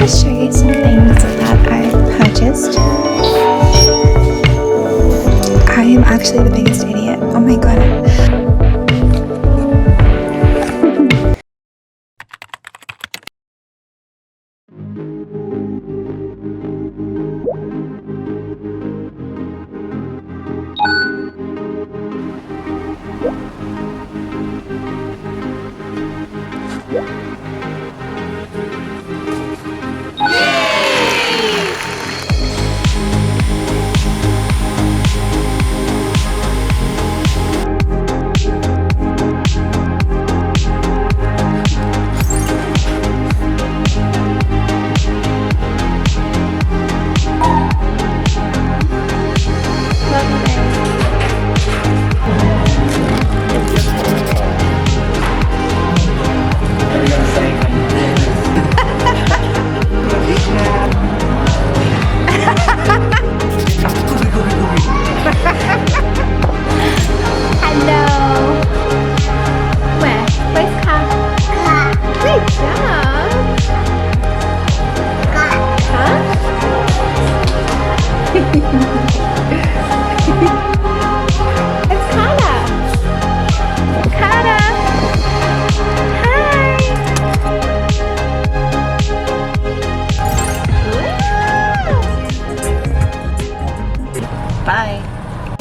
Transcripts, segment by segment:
just show you some things that I purchased. I am actually the biggest idiot. Oh my god.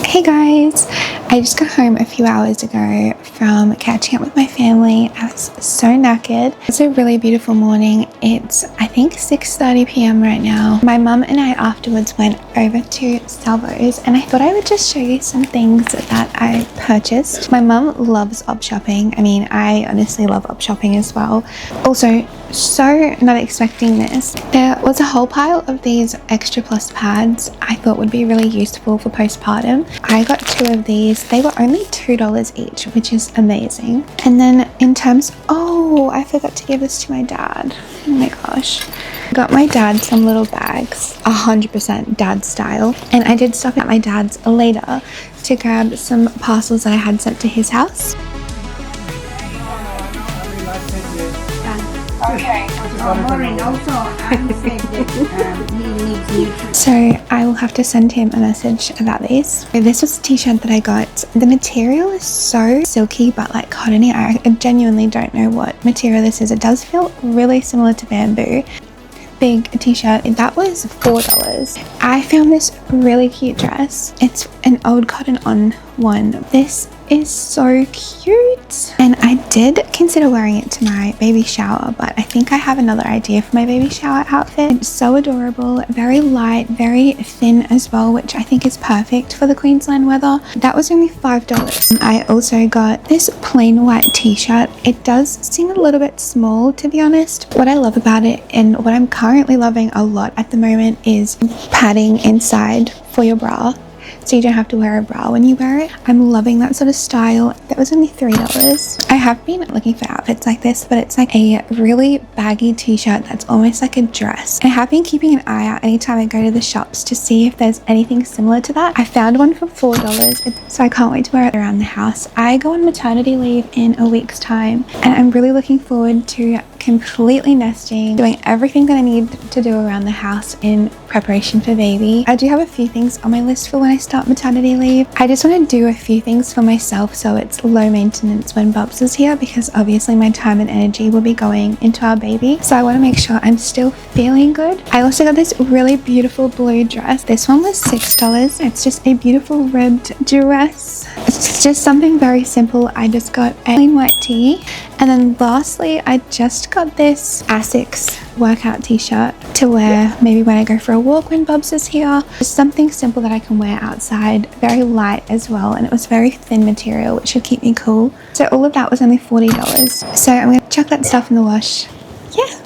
Hey guys, I just got home a few hours ago from catching up with my family. I was so knackered. It's a really beautiful morning. It's I think 6:30 p.m. right now. My mum and I afterwards went over to Salvo's and I thought I would just show you some things that I purchased. My mum loves op shopping. I mean, I honestly love op shopping as well. Also, so not expecting this. There was a whole pile of these extra plus pads I thought would be really useful for postpartum. I got 2 of these. They were only $2 each, which is amazing. And then in terms, oh, I forgot to give this to my dad. Oh my gosh. Got my dad some little bags, 100% dad style. And I did stop at my dad's later to grab some parcels that I had sent to his house. Okay. So I will have to send him a message about these. This was a t-shirt that I got. The material is so silky but like cottony. I genuinely don't know what material this is. It does feel really similar to bamboo. Big t-shirt, that was $4. I found this really cute dress. It's an old Cotton On one. This is so cute and I did consider wearing it to my baby shower, but I think I have another idea for my baby shower outfit. It's so adorable, very light, very thin as well, which I think is perfect for the Queensland weather. That was only $5. I also got this plain white t-shirt. It does seem a little bit small, to be honest. What I love about it and what I'm currently loving a lot at the moment is padding inside for your bra, so you don't have to wear a bra when you wear it. I'm loving that sort of style. That was only $3. I have been looking for outfits like this, but it's like a really baggy t-shirt that's almost like a dress. I have been keeping an eye out anytime I go to the shops to see if there's anything similar to that. I found one for $4, so I can't wait to wear it around the house. I go on maternity leave in a week's time, and I'm really looking forward to completely nesting, doing everything that I need to do around the house in preparation for baby. I do have a few things on my list for when I start maternity leave. I just want to do a few things for myself so it's low maintenance when Bubs is here, because obviously my time and energy will be going into our baby. So I want to make sure I'm still feeling good. I also got this really beautiful blue dress. This one was $6. It's just a beautiful ribbed dress. It's just something very simple. I just got a plain white tee. And then lastly, I just got this Asics workout t-shirt to wear maybe when I go for a walk when Bubs is here. Just something simple that I can wear outside, very light as well, and it was very thin material, which should keep me cool. So all of that was only $40. So I'm gonna chuck that stuff in the wash. Yeah.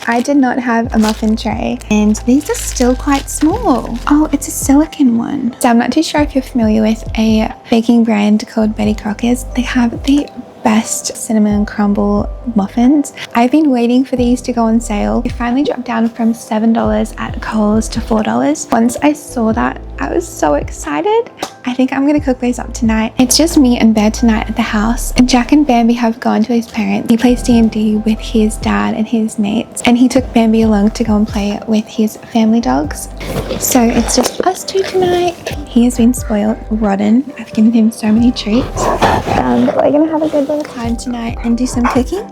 I did not have a muffin tray, and these are still quite small. Oh, it's a silicone one. So I'm not too sure if you're familiar with a baking brand called Betty Crocker's. They have the best cinnamon crumble muffins. I've been waiting for these to go on sale. They finally dropped down from $7 at Coles to $4. Once I saw that, I was so excited. I think I'm gonna cook these up tonight. It's just me and Bear tonight at the house. Jack and Bambi have gone to his parents. He plays D&D with his dad and his mates, and he took Bambi along to go and play with his family dogs. So it's just us two tonight. He has been spoiled rotten. I've given him so many treats. We're gonna have a good little time tonight and do some cooking.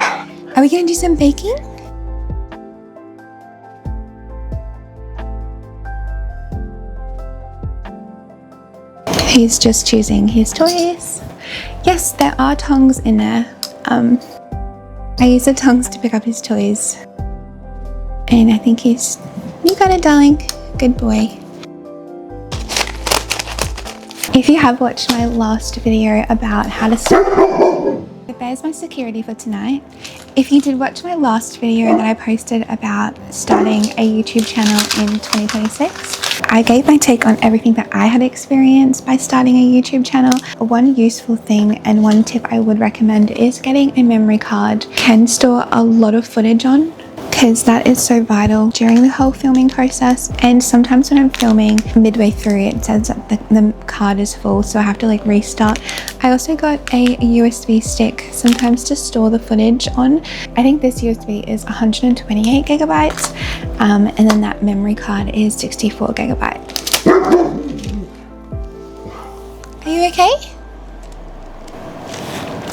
Are we gonna do some baking? He's just choosing his toys. Yes, there are tongs in there. I use the tongs to pick up his toys. And I think you got it, darling. Good boy. If you have watched my last video about how to start, there's my security for tonight. If you did watch my last video that I posted about starting a YouTube channel in 2026, I gave my take on everything that I had experienced by starting a YouTube channel. One useful thing and one tip I would recommend is getting a memory card. Can store a lot of footage on, because that is so vital during the whole filming process. And sometimes when I'm filming midway through, it says that the card is full, so I have to like restart. I also got a USB stick sometimes to store the footage on. I think this USB is 128 gigabytes, and then that memory card is 64 gigabytes. Are you okay?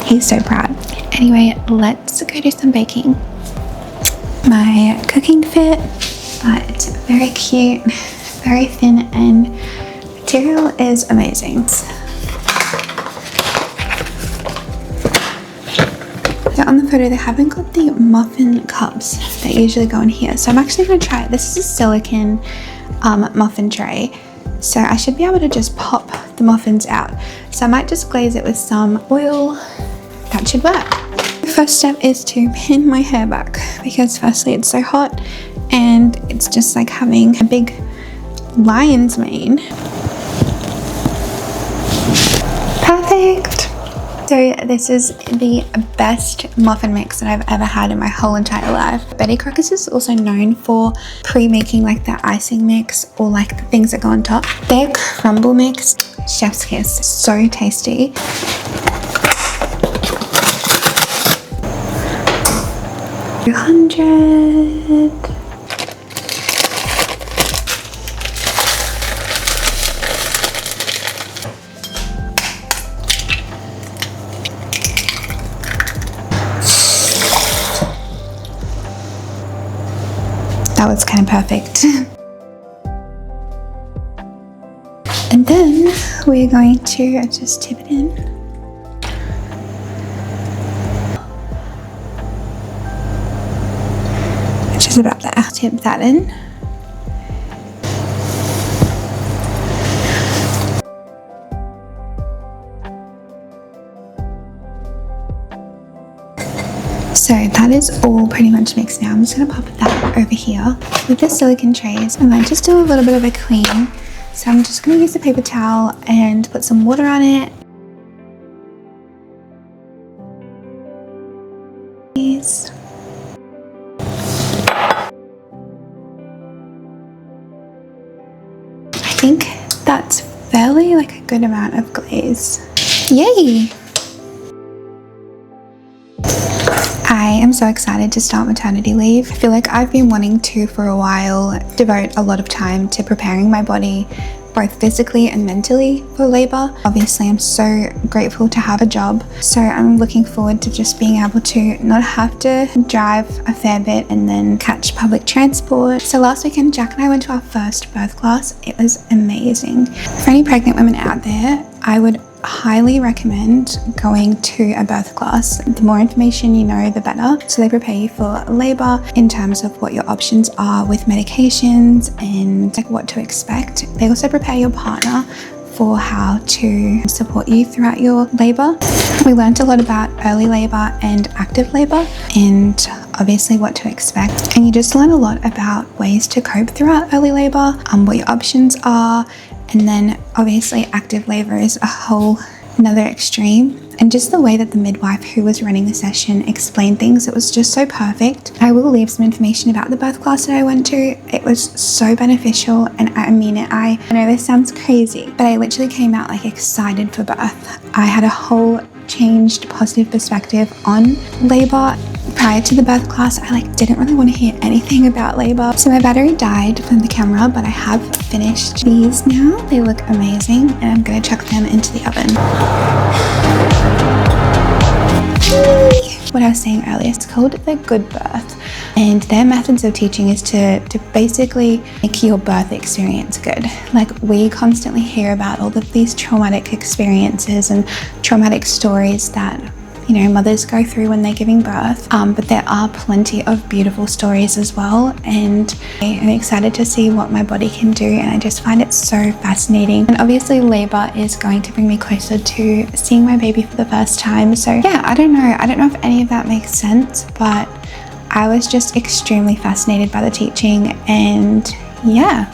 He's so proud. Anyway, let's go do some baking. My cooking fit, but very cute, very thin, and material is amazing. So on the photo, they haven't got the muffin cups that usually go in here, so I'm actually going to try it. This is a silicone muffin tray, so I should be able to just pop the muffins out. So I might just glaze it with some oil. That should work. First step is to pin my hair back, because firstly it's so hot and it's just like having a big lion's mane. Perfect. So this is the best muffin mix that I've ever had in my whole entire life. Betty Crocker's is also known for pre-making like the icing mix or like the things that go on top. Their crumble mix, chef's kiss, so tasty. $200. That was kind of perfect. And then we're going to just tip it in. Is about there. Tip that in. So that is all pretty much mixed now. I'm just going to pop that over here with the silicone trays. I might just do a little bit of a clean. So I'm just going to use the paper towel and put some water on it. Please. I think that's fairly like a good amount of glaze. Yay! I am so excited to start maternity leave. I feel like I've been wanting to for a while devote a lot of time to preparing my body both physically and mentally for labor. Obviously, I'm so grateful to have a job, so I'm looking forward to just being able to not have to drive a fair bit and then catch public transport. So last weekend, Jack and I went to our first birth class. It was amazing. For any pregnant women out there, I would highly recommend going to a birth class. The more information you know, the better. So they prepare you for labor in terms of what your options are with medications and like what to expect. They also prepare your partner for how to support you throughout your labor. We learned a lot about early labor and active labor, and obviously what to expect. And you just learn a lot about ways to cope throughout early labor, what your options are, and then obviously active labor is a whole another extreme. And just the way that the midwife who was running the session explained things, it was just so perfect. I will leave some information about the birth class that I went to. It was so beneficial, and I mean it. I know this sounds crazy, but I literally came out like excited for birth. I had a whole changed positive perspective on labor. Prior to the birth class, I didn't really want to hear anything about labor. So my battery died from the camera, but I have finished these now. They look amazing, and I'm going to chuck them into the oven. What I was saying earlier, it's called the good birth, and their methods of teaching is to basically make your birth experience good. We constantly hear about all of these traumatic experiences and traumatic stories that mothers go through when they're giving birth, but there are plenty of beautiful stories as well, and I'm excited to see what my body can do, and I just find it so fascinating. And obviously labor is going to bring me closer to seeing my baby for the first time, so yeah, I don't know if any of that makes sense, but I was just extremely fascinated by the teaching, and yeah.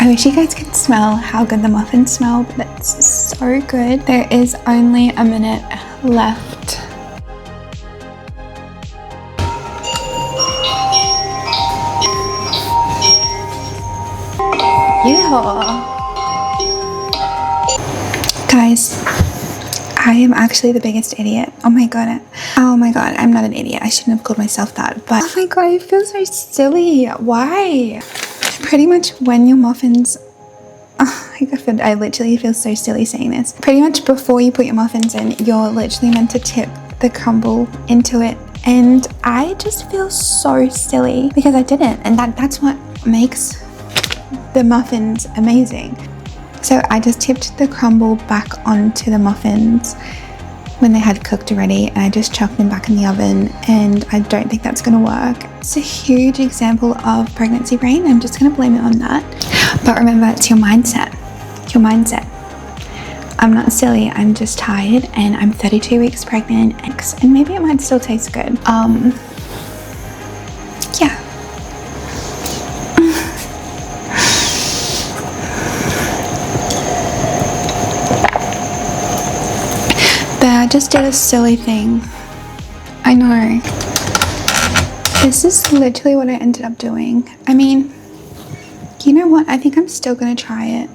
I wish you guys could smell how good the muffins smell, but it's so good. There is only a minute left. Yeah. Guys, I am actually the biggest idiot. Oh my god, I'm not an idiot. I shouldn't have called myself that, but oh my god, I feel so silly. Why? Pretty much when your muffins, I literally feel so silly saying this. Pretty much before you put your muffins in, you're literally meant to tip the crumble into it. And I just feel so silly because I didn't. And that's what makes the muffins amazing. So I just tipped the crumble back onto the muffins when they had cooked already, and I just chucked them back in the oven, and I don't think that's gonna work. It's a huge example of pregnancy brain. I'm just gonna blame it on that. But remember, it's your mindset. Your mindset. I'm not silly, I'm just tired, and I'm 32 weeks pregnant, and maybe it might still taste good. Yeah. I just did a silly thing. I know. This is literally what I ended up doing. I mean, you know what? I think I'm still gonna try it.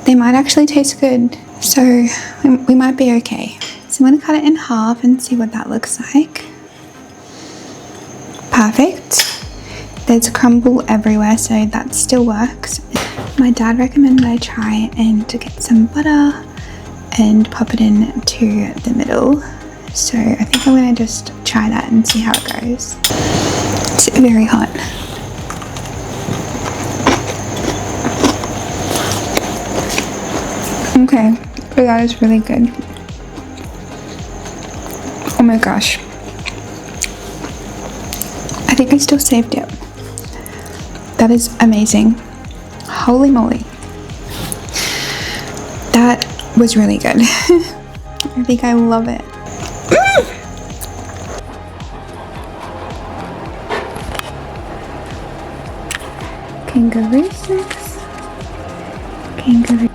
They might actually taste good, so we might be okay. So I'm gonna cut it in half and see what that looks like. Perfect. There's crumble everywhere, so that still works. My dad recommended I try and to get some butter and pop it into the middle. So I think I'm gonna just try that and see how it goes. It's very hot. Okay, but that is really good. Oh my gosh. I think I still saved it. That is amazing. Holy moly. That was really good. I think I love it. Kangaroo 6. Kangaroo.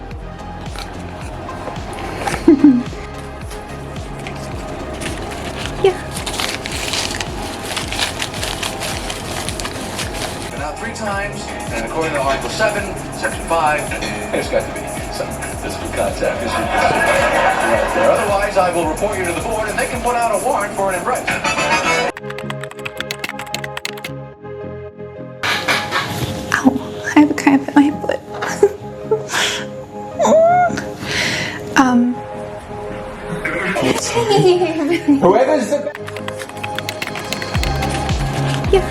Yeah. Now 3 times, and according to Article 7, Section 5, there's got to be some physical contact. Right there. Otherwise, I will report you to the board, and they can put out a warrant for an embrace. Ow, I have a cramp in my foot. Whoever's the Yeah.